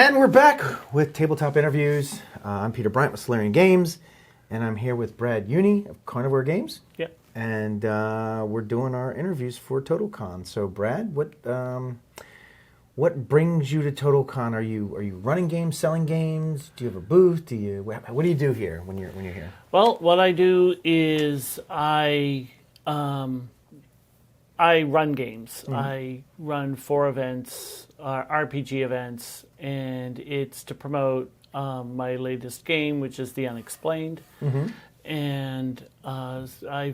And we're back with Tabletop Interviews. I'm Peter Bryant with Solarian Games, and I'm here with Brad Younie of Carnivore Games. Yeah. And we're doing our interviews for TotalCon. So, Brad, what brings you to TotalCon? Are you running games, selling games? Do you have a booth? What do you do here when you're here? Well, what I do is I run games. Mm-hmm. I run 4 events, RPG events, and it's to promote my latest game, which is The Unexplained. Mm-hmm. And I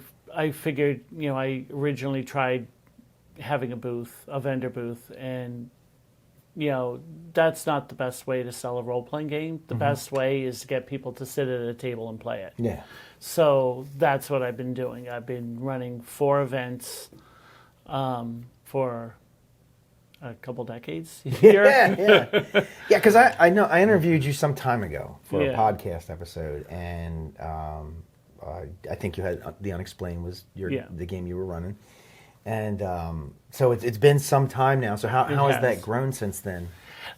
figured, I originally tried having a vendor booth, and that's not the best way to sell a role-playing game. The best way is to get people to sit at a table and play it. Yeah. So that's what I've been doing. I've been running 4 events for a couple decades. Yeah. Because I know I interviewed you some time ago for a podcast episode, and I think you had The Unexplained was the game you were running. And so it's been some time now. So how has that grown since then?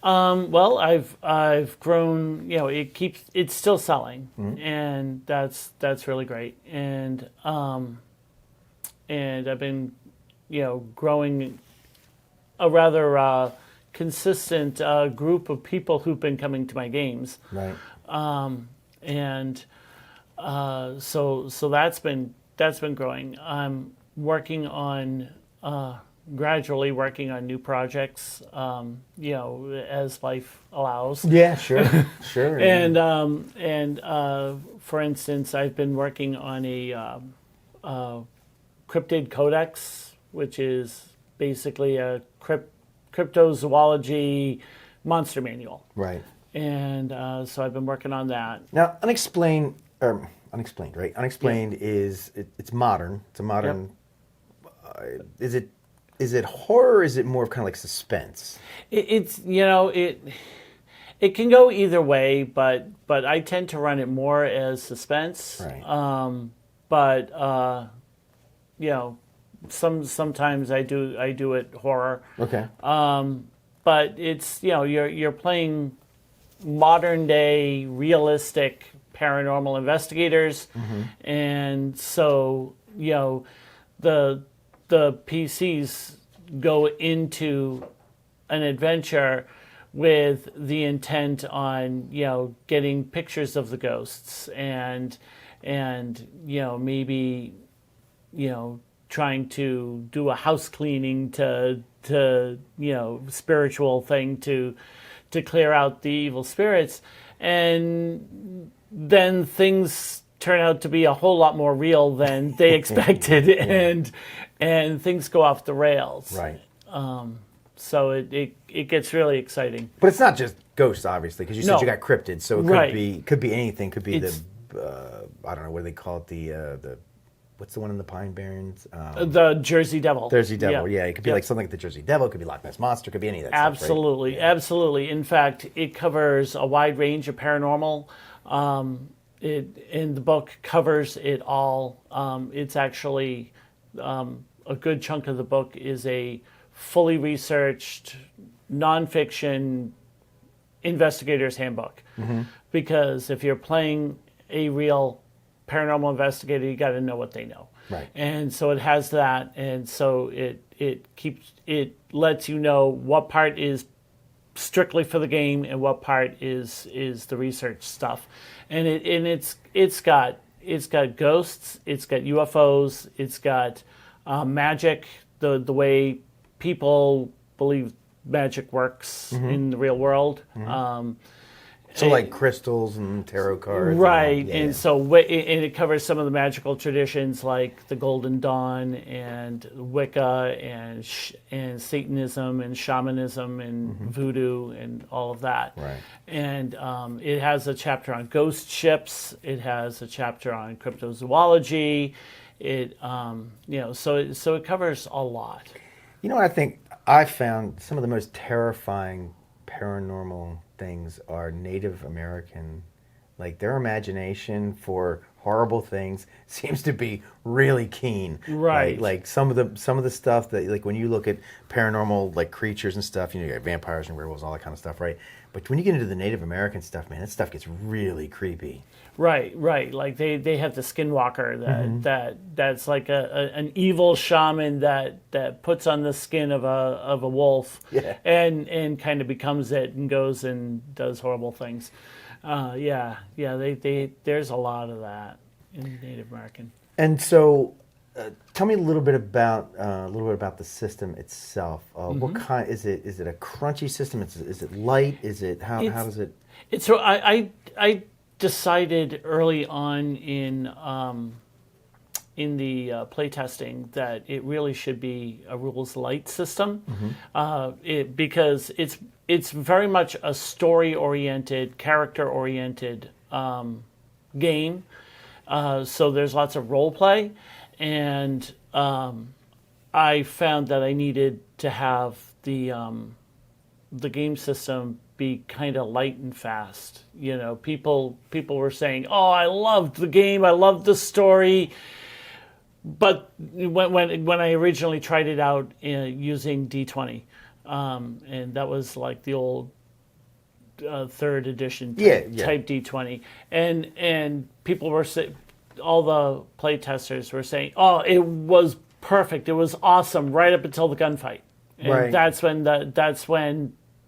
Well, I've grown. It's still selling, and that's really great. And I've been growing a rather consistent group of people who've been coming to my games. Right. So that's been growing. I'm gradually working on new projects, as life allows. Yeah, sure. And for instance, I've been working on a cryptid codex, which is basically a cryptozoology monster manual. Right. And so I've been working on that. Now, Unexplained, right? Unexplained is it's modern. It's a modern. Yep. Is it horror? Or is it more of kind of like suspense? It can go either way, but I tend to run it more as suspense. Right. Sometimes I do it horror. Okay. But it's you're playing modern day realistic paranormal investigators, and so the PCs go into an adventure with the intent on getting pictures of the ghosts and maybe trying to do a house cleaning to spiritual thing to clear out the evil spirits, and then things turn out to be a whole lot more real than they expected, and things go off the rails. Right. So it gets really exciting. But it's not just ghosts, obviously, because you said you got cryptids, so it could be anything. Could be I don't know, what do they call it? The what's the one in the Pine Barrens? The Jersey Devil. Jersey Devil, yeah. It could be like something like the Jersey Devil. It could be Loch Ness Monster. It could be any of that Absolutely, stuff, right? Absolutely. In fact, it covers a wide range of paranormal. In the book covers it all. It's actually a good chunk of the book is a fully researched nonfiction investigator's handbook. Because if you're playing a real paranormal investigator, you got to know what they know. Right. And so it has that, and so it lets you know what part is strictly for the game and what part is the research stuff. And it's got ghosts, it's got UFOs, it's got magic, the way people believe magic works in the real world. So like crystals and tarot cards. Right, so it covers some of the magical traditions like the Golden Dawn and Wicca and Satanism and shamanism and voodoo and all of that. Right. And it has a chapter on ghost ships. It has a chapter on cryptozoology. So it covers a lot. You know what I think I found some of the most terrifying paranormal things are Native American, like their imagination for horrible things seems to be really keen. Right. Like some of the stuff that, like, when you look at paranormal, like, creatures and stuff, you got vampires and werewolves, all that kind of stuff, right? But when you get into the Native American stuff, man, that stuff gets really creepy. Right. Like they have the skinwalker that's like an evil shaman that puts on the skin of a wolf, and kind of becomes it and goes and does horrible things. There's a lot of that in Native American. And so, tell me a little bit about the system itself. What kind is it? Is it a crunchy system? Is it light? Is it how does it? It's so I decided early on in the playtesting that it really should be a rules light system, because it's very much a story oriented, character oriented game. So there's lots of role play, and I found that I needed to have the game system be kind of light and fast. People were saying, "Oh, I loved the game. I loved the story." But when I originally tried it out using D20, and that was like the old third edition type D20, and people were all the play testers were saying, "Oh, it was perfect. It was awesome right up until the gunfight." And that's when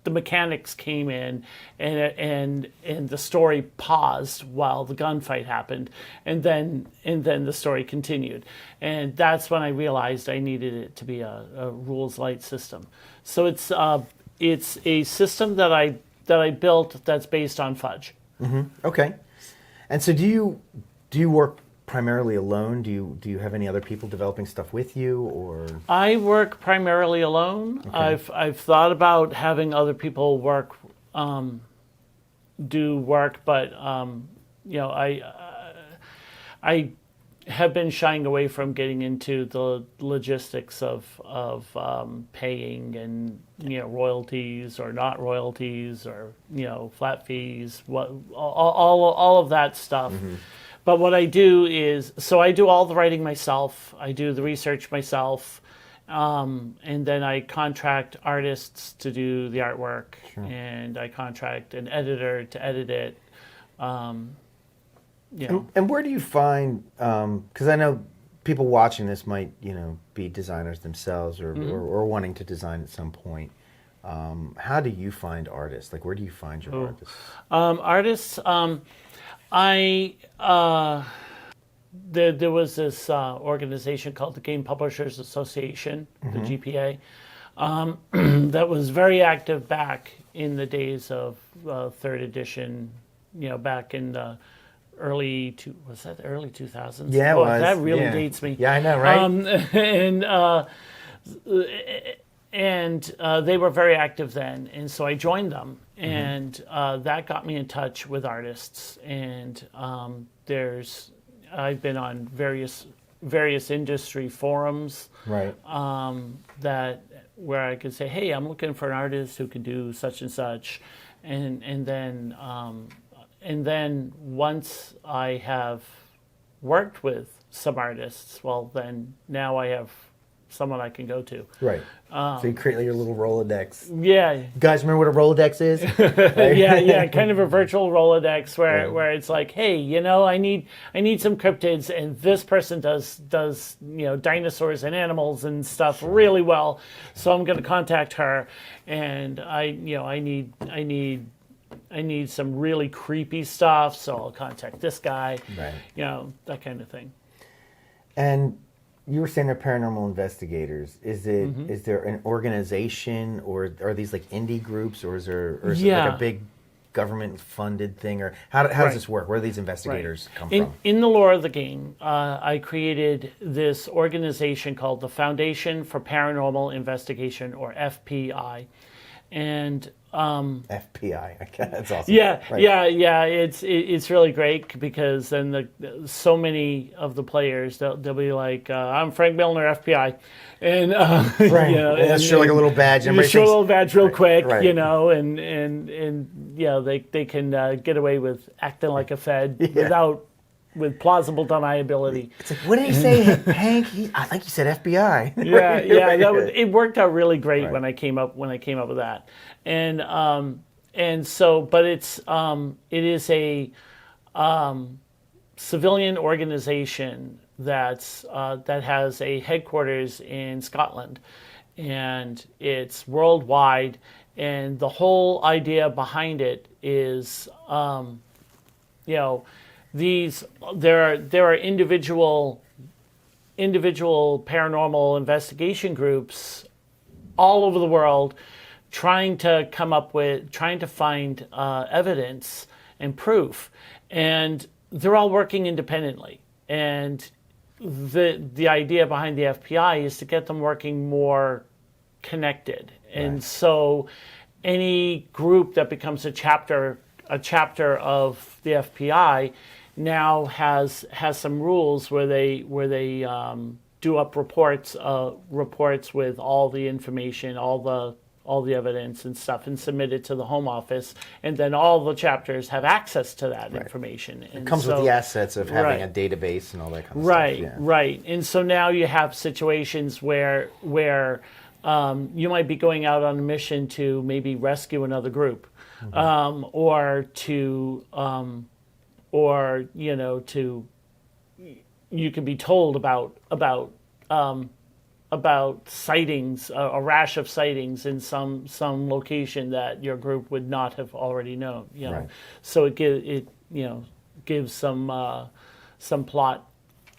the mechanics came in, and the story paused while the gunfight happened, and then the story continued, and that's when I realized I needed it to be a rules light system. So it's a system that I built that's based on Fudge. Okay, and so do you work primarily alone? Do you have any other people developing stuff with you, or? I work primarily alone. Okay. I've thought about having other people do work, but I have been shying away from getting into the logistics of paying and royalties or not royalties or flat fees, all of that stuff. But what I do is, so I do all the writing myself, I do the research myself, and then I contract artists to do the artwork, and I contract an editor to edit it. And where do you find, because I know people watching this might, be designers themselves or wanting to design at some point. How do you find artists? Like, where do you find your artists? Artists, there was this organization called the Game Publishers Association, the GPA, that was very active back in the days of third edition, back in the early 2000s? Yeah, it was. That really dates me. Yeah, I know, right? And they were very active then, and so I joined them, and that got me in touch with artists. And I've been on various industry forums, right? Where I could say, "Hey, I'm looking for an artist who can do such and such," and then once I have worked with some artists, well, then now I have someone I can go to. Right. So you create your little Rolodex. Yeah. You guys remember what a Rolodex is? Yeah, kind of a virtual Rolodex where it's like, hey, I need some cryptids, and this person does dinosaurs and animals and stuff really well, so I'm going to contact her, and I need some really creepy stuff, so I'll contact this guy. Right. That kind of thing. And you were saying they're paranormal investigators. Is there an organization, or are these like indie groups, or is it like a big government funded thing, or how does this work? Where do these investigators come from? In the lore of the game, I created this organization called the Foundation for Paranormal Investigation, or FPI, and FPI. That's awesome. Yeah, right. yeah. It's really great, because then so many of the players they'll be like, "I'm Frank Milner, FPI," and right. And show like a little badge. You show a little badge real quick, right. and they can get away with acting like a Fed without with plausible deniability. It's like, what did he say, Hank? I think he said FBI. It worked out really great when I came up with that, and so, but it is a civilian organization that has a headquarters in Scotland, and it's worldwide. And the whole idea behind it is, there are individual paranormal investigation groups all over the world trying to find evidence and proof, and they're all working independently. And the idea behind the FPI is to get them working more connected. And so any group that becomes a chapter of the FPI now has some rules where they do up reports with all the information, all the evidence and stuff, and submit it to the Home Office, and then all the chapters have access to that information. And it comes with the assets of having a database and all that kind of stuff. Yeah. Right. And so now you have situations where you might be going out on a mission to maybe rescue another group, you can be told about sightings, a rash of sightings in some location that your group would not have already known. Right. So it gives some plot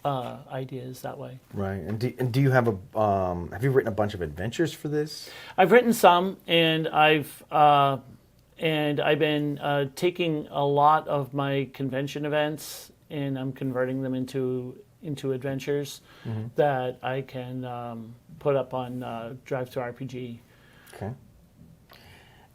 ideas that way. Right. And do you have have you written a bunch of adventures for this? I've written some, and I've been taking a lot of my convention events, and I'm converting them into adventures that I can put up on Drive to RPG. Okay.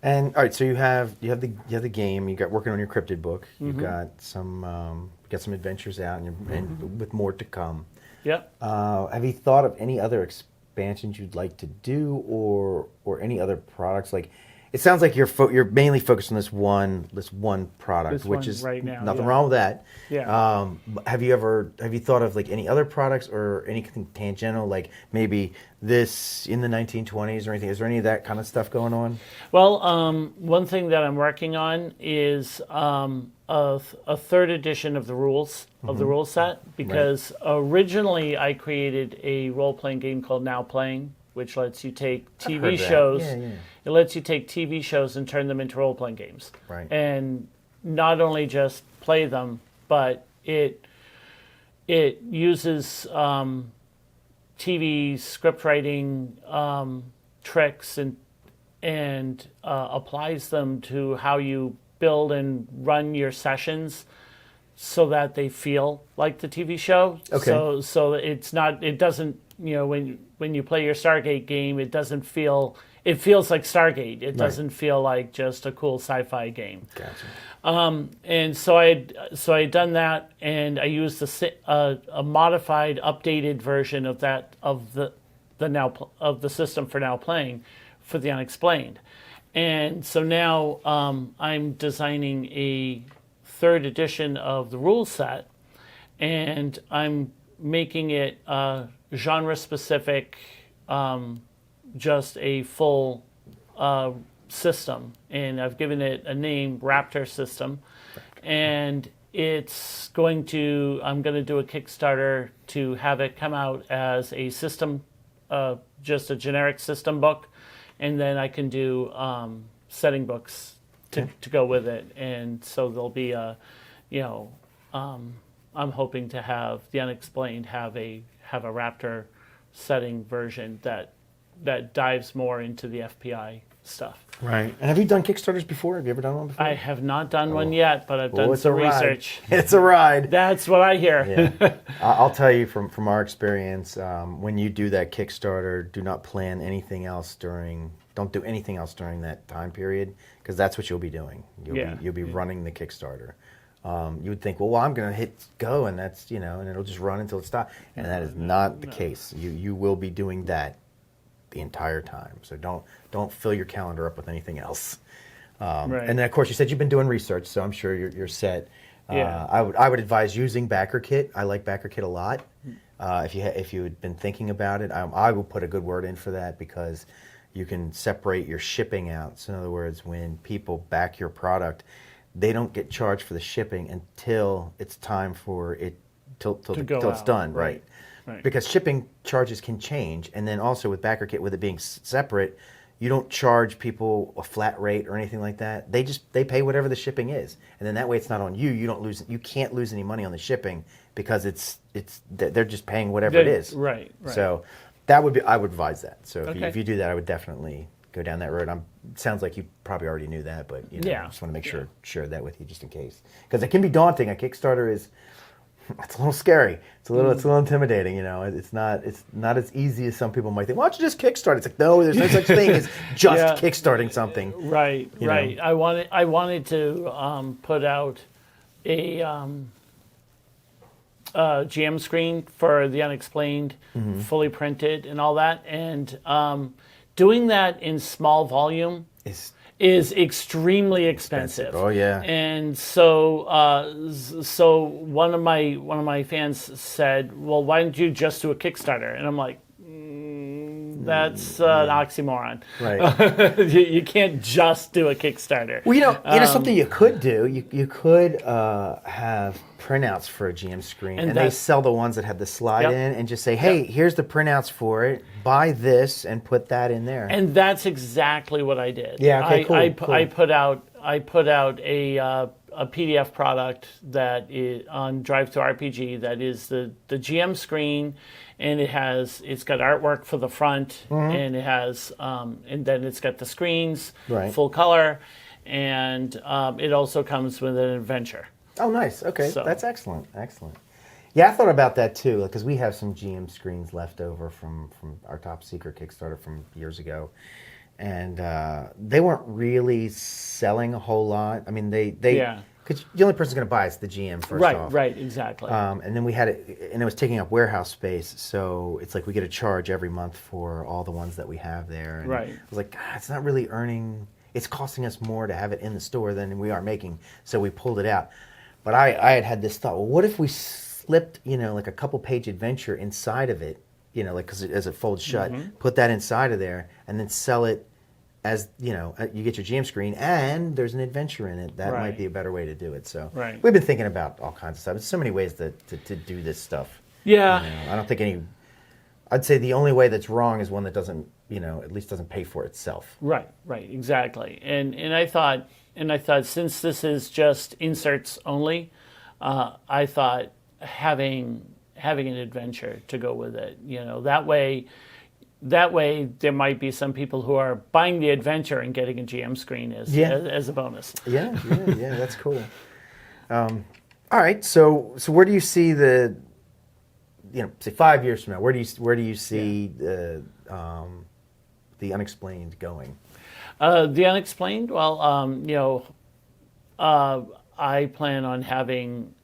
And all right, so you have the game. You got working on your cryptid book. You've got some adventures out, and with more to come. Yep. Have you thought of any other expansions you'd like to do, or any other products? Like, it sounds like you're mainly focused on this one product, which is right now, nothing wrong with that. Yeah. Have you thought of like any other products or anything tangential, like maybe this in the 1920s or anything? Is there any of that kind of stuff going on? Well, one thing that I'm working on is a third edition of the rules of the rule set, because originally I created a role-playing game called Now Playing, which lets you take TV shows. It lets you take TV shows and turn them into role-playing games. Right. And not only just play them, but it uses TV script writing tricks and applies them to how you build and run your sessions, so that they feel like the TV show. Okay. So it doesn't, when you play your Stargate game, it feels like Stargate. It doesn't feel like just a cool sci-fi game. Gotcha. And so I had done that, and I used a modified, updated version of the system for Now Playing for The Unexplained. And so now I'm designing a third edition of the rule set, and I'm making it genre specific, just a full system, and I've given it a name, Raptor System. And I'm going to do a Kickstarter to have it come out as a system, just a generic system book, and then I can do setting books to go with it. And so there'll be I'm hoping to have The Unexplained have a Raptor setting version that dives more into the FPI stuff. Right. And have you done Kickstarters before? Have you ever done one before? I have not done one yet, but I've done some research. It's a ride. That's what I hear. Yeah. I'll tell you from our experience, when you do that Kickstarter, do not plan anything else don't do anything else during that time period, because that's what you'll be doing. You'll be running the Kickstarter. You would think, well, I'm going to hit go, and that's, and it'll just run until it stops. And that is not the case. You will be doing that the entire time. So don't fill your calendar up with anything else. Right. And then, of course, you said you've been doing research, so I'm sure you're set. I would advise using BackerKit. I like BackerKit a lot. If you had been thinking about it, I will put a good word in for that, because you can separate your shipping out. So in other words, when people back your product, they don't get charged for the shipping until it's time for it till it's done, right? Because shipping charges can change, and then also with BackerKit, with it being separate, you don't charge people a flat rate or anything like that. They pay whatever the shipping is, and then that way it's not on you. You can't lose any money on the shipping, because they're just paying whatever it is. Right. So I would advise that. So if you do that, I would definitely go down that road. Sounds like you probably already knew that, but I just want to make sure share that with you just in case, because it can be daunting. A Kickstarter it's a little scary. It's a little intimidating. It's not as easy as some people might think. Why don't you just Kickstart? It's like, no, there's no such thing as just kickstarting something. Right. I wanted to put out a GM screen for The Unexplained, fully printed and all that, and doing that in small volume is extremely expensive. Oh yeah. And so one of my fans said, "Well, why don't you just do a Kickstarter?" And I'm like, that's an oxymoron. Right. You can't just do a Kickstarter. Well, something you could do. You could have printouts for a GM screen, and they sell the ones that have the slide in, and just say, "Hey, here's the printouts for it. Buy this and put that in there." And that's exactly what I did. Yeah. Okay. Cool. I put out a PDF product that is on Drive to RPG that is the GM screen, and it's got artwork for the front, and it has and then it's got the screens, full color, and it also comes with an adventure. Oh, nice. Okay, so that's excellent. Yeah, I thought about that too, because we have some GM screens left over from our top secret Kickstarter from years ago, and they weren't really selling a whole lot. I mean, they because the only person going to buy it's the GM first off. Right, exactly. And then we had it, and it was taking up warehouse space, so it's like we get a charge every month for all the ones that we have there. And I was like, God, it's not really earning. It's costing us more to have it in the store than we are making, so we pulled it out. But I had this thought, well, what if we slipped, like a couple page adventure inside of it, because as it folds shut, put that inside of there, and then sell it as, you get your GM screen and there's an adventure in it. That might be a better way to do it. So we've been thinking about all kinds of stuff. There's so many ways to do this stuff. Yeah. I don't think I'd say the only way that's wrong is one that doesn't, at least doesn't pay for itself. Right, exactly. And I thought since this is just inserts only, I thought having an adventure to go with it, that way there might be some people who are buying the adventure and getting a GM screen as a bonus. Yeah, that's cool. All right, so where do you see the, say 5 years from now, where do you see the Unexplained going? The Unexplained, well, I plan on having,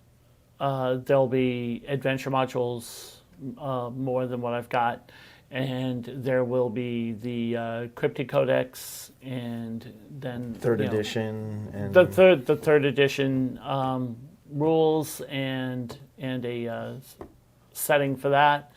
there'll be adventure modules more than what I've got, and there will be the Cryptid Codex, and then third edition, and the third edition rules, and a setting for that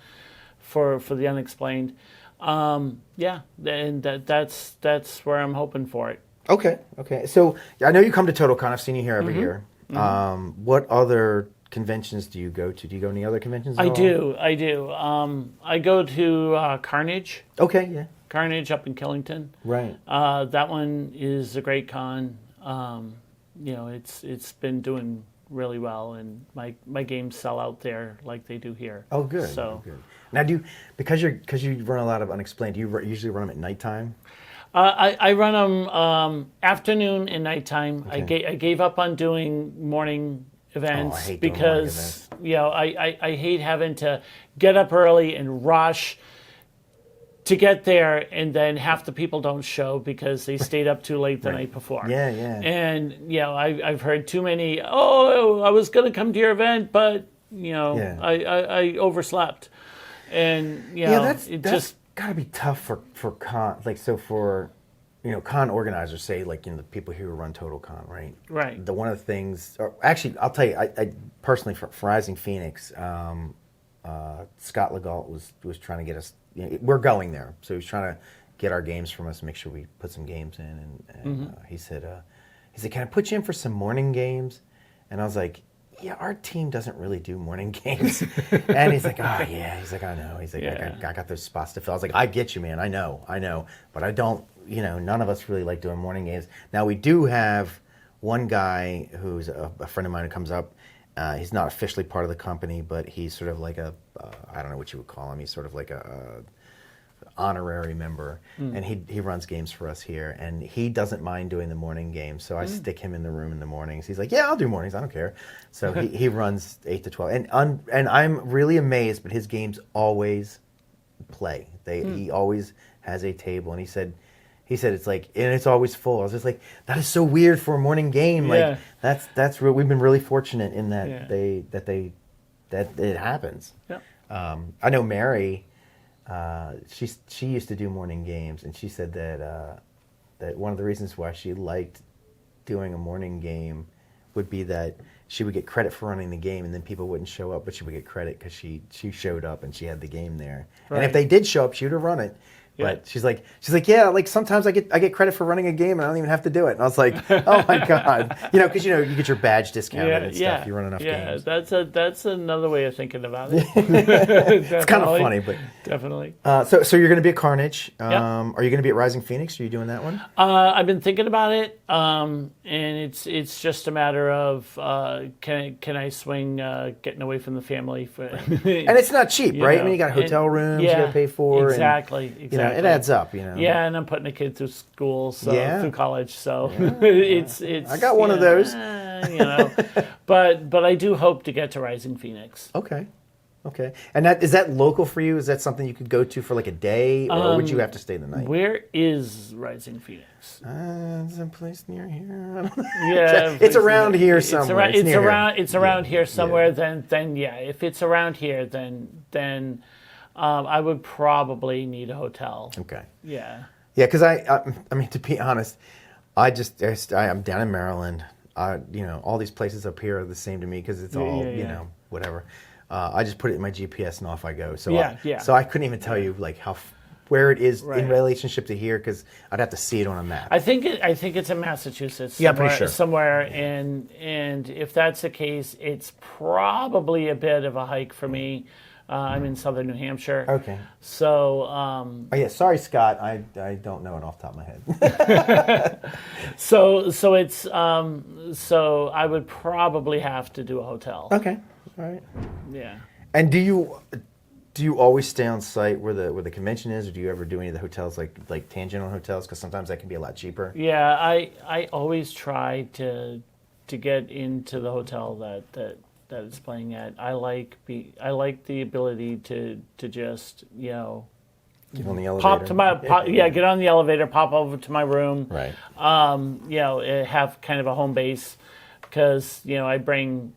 for the Unexplained. And that's where I'm hoping for it. Okay. So I know you come to TotalCon. I've seen you here every year. What other conventions do you go to? Do you go to any other conventions at all? I do. I go to Carnage. Okay, yeah. Carnage up in Killington. Right. That one is a great con. It's been doing really well, and my games sell out there like they do here. Oh, good. So good. Now, because you run a lot of Unexplained, do you usually run them at nighttime? I run them afternoon and nighttime. Okay. I gave up on doing morning events I hate because doing morning events. I hate having to get up early and rush to get there, and then half the people don't show because they stayed up too late the night before. Yeah. And I've heard too many. Oh, I was going to come to your event, but I overslept, and that's just got to be tough for con. Like, so for con organizers say, like, the people here who run Total Con, right? Right. One of the things, or actually, I'll tell you, I personally, for Rising Phoenix, Scott Legault was trying to get us, we're going there, so he was trying to get our games from us, make sure we put some games in, and he said, can I put you in for some morning games? And I was like, yeah, our team doesn't really do morning games. And he's like, oh, yeah. He's like, I know. He's like, I got those spots to fill. I was like, I get you, man. I know. But I don't, none of us really like doing morning games. Now, we do have one guy who's a friend of mine who comes up. He's not officially part of the company, but he's sort of like I don't know what you would call him. He's sort of like a honorary member, and he runs games for us here, and he doesn't mind doing the morning games, so I stick him in the room in the mornings. He's like, yeah, I'll do mornings, I don't care. So he runs 8 to 12, and I'm really amazed, but his games always play. He always has a table, and he said it's like, and it's always full. I was just like, that is so weird for a morning game. Yeah. Like that's real. We've been really fortunate in that that it happens. Yeah. I know Mary. She used to do morning games, and she said that one of the reasons why she liked doing a morning game would be that she would get credit for running the game, and then people wouldn't show up, but she would get credit because she showed up and she had the game there. Right. And if they did show up, she would have run it. Yeah. But she's like, yeah, like sometimes I get credit for running a game and I don't even have to do it. And I was like, oh my god, because you get your badge discounted and stuff. You run enough games. Yeah, that's another way of thinking about it. It's kind of funny, but definitely. So you're going to be at Carnage. Yep. Are you going to be at Rising Phoenix? Are you doing that one? I've been thinking about it, and it's just a matter of can I swing getting away from the family for. And it's not cheap, right? I mean, you got hotel rooms you got to pay for. Exactly. It adds up, Yeah, and I'm putting a kid through school, through college, so it's. I got one of those. But I do hope to get to Rising Phoenix. Okay. And is that local for you? Is that something you could go to for like a day, or would you have to stay the night? Where is Rising Phoenix? It's a place near here. I don't know. Yeah, it's around here somewhere. It's around here somewhere. Yeah. Then if it's around here, then. I would probably need a hotel. Okay. Yeah. Yeah, because I mean, to be honest, I'm down in Maryland. All these places up here are the same to me because it's all whatever. I just put it in my GPS and off I go. So So I couldn't even tell you like where it is in relationship to here because I'd have to see it on a map. I think it's in Massachusetts. Yeah, pretty sure. Somewhere, and if that's the case, it's probably a bit of a hike for me. I'm in southern New Hampshire. Okay. So. Sorry, Scott. I don't know it off the top of my head. So it's so I would probably have to do a hotel. Okay. All right. Yeah. And do you always stay on site where the convention is, or do you ever do any of the hotels like tangential hotels? Because sometimes that can be a lot cheaper. Yeah, I always try to get into the hotel that it's playing at. I like the ability to just get on the elevator. Get on the elevator, pop over to my room. Right. Have kind of a home base because I bring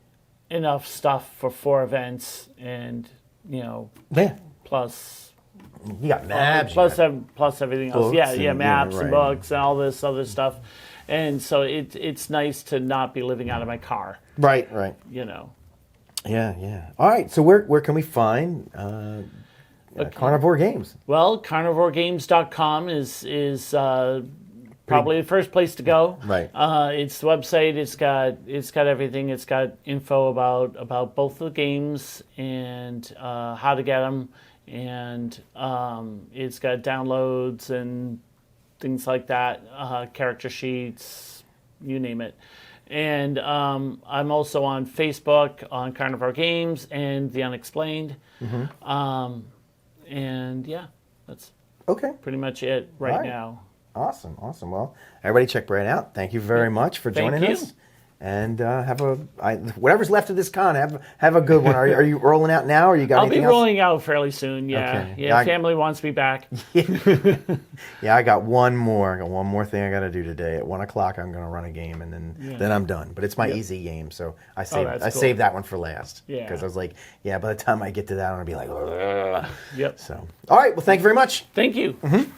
enough stuff for 4 events and plus. You got maps. Plus everything else. Books maps and books and all this other stuff. And so it's nice to not be living out of my car. Right. Yeah. All right. So where can we find Carnivore Games? Well, carnivoregames.com is probably the first place to go. Right. It's the website. It's got everything. It's got info about both the games and how to get them, and it's got downloads and things like that, character sheets, you name it. And I'm also on Facebook on Carnivore Games and The Unexplained. Mm-hmm. And that's pretty much it right now. Awesome. Well, everybody check Bryant out. Thank you very much for joining us. And whatever's left of this con, have a good one. Are you rolling out now, or you got I'll anything be else? rolling out fairly soon. Yeah, okay. Family wants me back. Yeah, I got one more. I got one more thing I got to do today. At 1:00, I'm going to run a game, and then I'm done. But it's my easy game, so I saved that one for last. Yeah, because I was like, by the time I get to that, I'm gonna be like, ugh. Yep. So, all right. Well, thank you very much. Thank you. Mm-hmm.